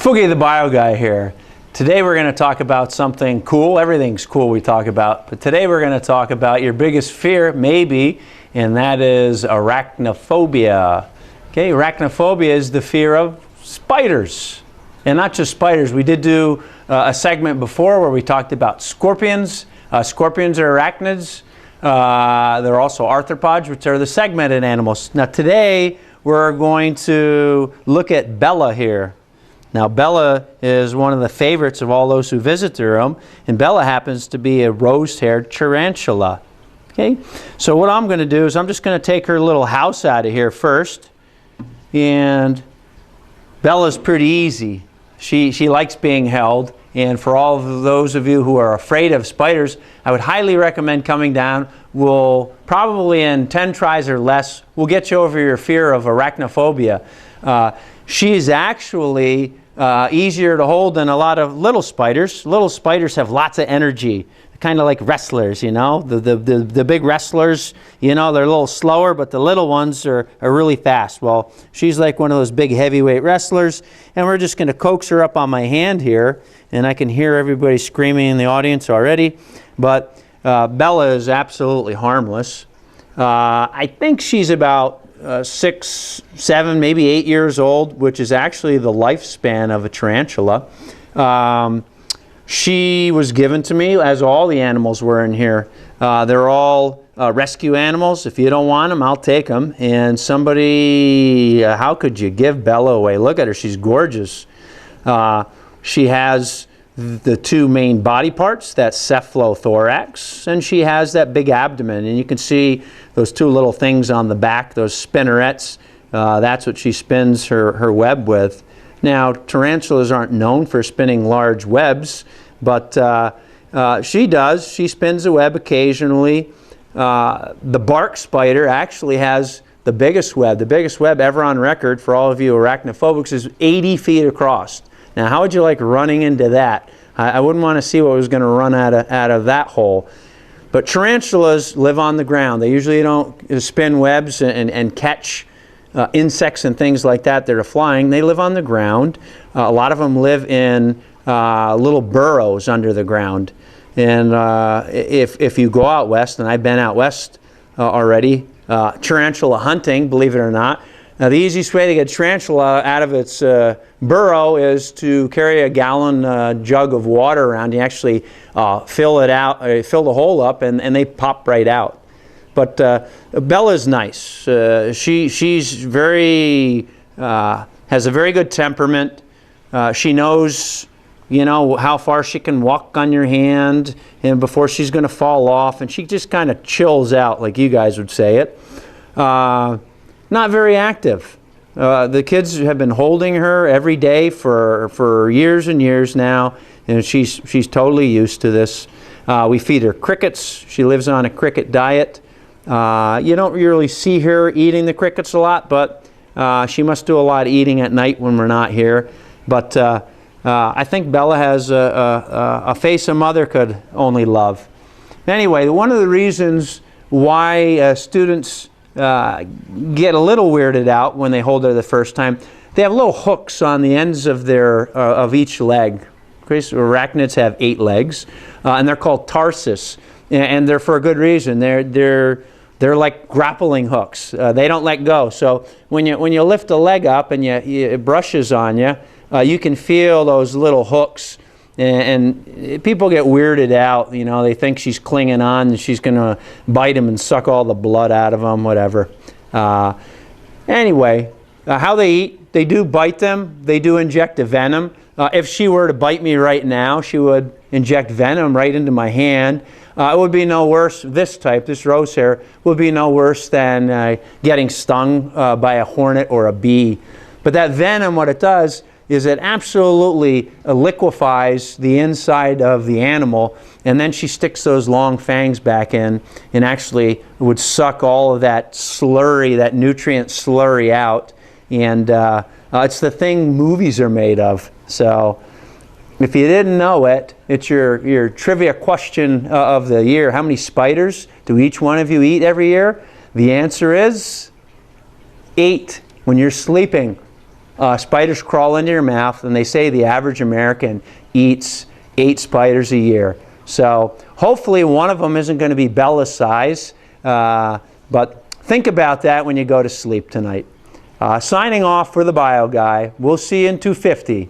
Foogie the Bio Guy here. Today we're going to talk about something cool. Everything's cool we talk about, but today we're going to talk about your biggest fear, maybe, and that is arachnophobia. Okay, arachnophobia is the fear of spiders. And not just spiders. We did do a segment before where we talked about scorpions. Scorpions are arachnids. They're also arthropods, which are the segmented animals. Now today we're going to look at Bella here. Now Bella is one of the favorites of all those who visit the room, and Bella happens to be a rose-haired tarantula. Okay, so what I'm going to do is I'm just going to take her little house out of here first, and Bella's pretty easy. She likes being held, and for all of those of you who are afraid of spiders, I would highly recommend coming down. We'll probably in 10 tries or less, we'll get you over your fear of arachnophobia. She's actually easier to hold than a lot of little spiders. Little spiders have lots of energy, kind of like wrestlers, you know. The big wrestlers, you know, they're a little slower, but the little ones are really fast. Well, she's like one of those big heavyweight wrestlers, and we're just going to coax her up on my hand here, and I can hear everybody screaming in the audience already. But Bella is absolutely harmless. I think she's about 6, 7, maybe 8 years old, which is actually the lifespan of a tarantula. She was given to me, as all the animals were in here. They're all rescue animals. If you don't want them, I'll take them. And somebody, how could you give Bella away? Look at her, she's gorgeous. She has the two main body parts, that cephalothorax, and she has that big abdomen. And you can see those two little things on the back, those spinnerets. That's what she spins her web with. Now, tarantulas aren't known for spinning large webs, but she does. She spins a web occasionally. The bark spider actually has the biggest web. The biggest web ever on record for all of you arachnophobics is 80 feet across. Now, how would you like running into that? I wouldn't want to see what was going to run out of that hole. But tarantulas live on the ground. They usually don't spin webs and catch insects and things like that that are flying. They live on the ground. A lot of them live in little burrows under the ground. And if you go out west, and I've been out west already, tarantula hunting, believe it or not. Now the easiest way to get tarantula out of its burrow is to carry a gallon jug of water around. You actually fill it out, fill the hole up, and they pop right out. But Bella's nice. She's very has a very good temperament. She knows, you know, how far she can walk on your hand and before she's going to fall off, and she just kind of chills out, like you guys would say it. Not very active. The kids have been holding her every day for years and years now, and she's totally used to this. We feed her crickets. She lives on a cricket diet. You don't really see her eating the crickets a lot, but she must do a lot of eating at night when we're not here. But I think Bella has a face a mother could only love. Anyway, one of the reasons why students get a little weirded out when they hold her the first time, they have little hooks on the ends of of each leg. Okay, so arachnids have 8 legs, and they're called tarsus, and they're for a good reason. They're like grappling hooks. They don't let go. So when you lift a leg up and it brushes on you, you can feel those little hooks. And people get weirded out, you know, they think she's clinging on and she's going to bite them and suck all the blood out of them, whatever. Anyway, how they eat, they do bite them, they do inject a venom. If she were to bite me right now, she would inject venom right into my hand. It would be no worse, this rose hair, would be no worse than getting stung by a hornet or a bee. But that venom, what it does, is it absolutely liquefies the inside of the animal, and then she sticks those long fangs back in and actually would suck all of that slurry, that nutrient slurry out. And it's the thing movies are made of. So if you didn't know it, it's your trivia question of the year. How many spiders do each one of you eat every year? The answer is 8 when you're sleeping. spiders crawl into your mouth, and they say the average American eats 8 spiders a year. So hopefully one of them isn't going to be Bella's size, but think about that when you go to sleep tonight. Signing off for the Bio Guy. We'll see you in 250.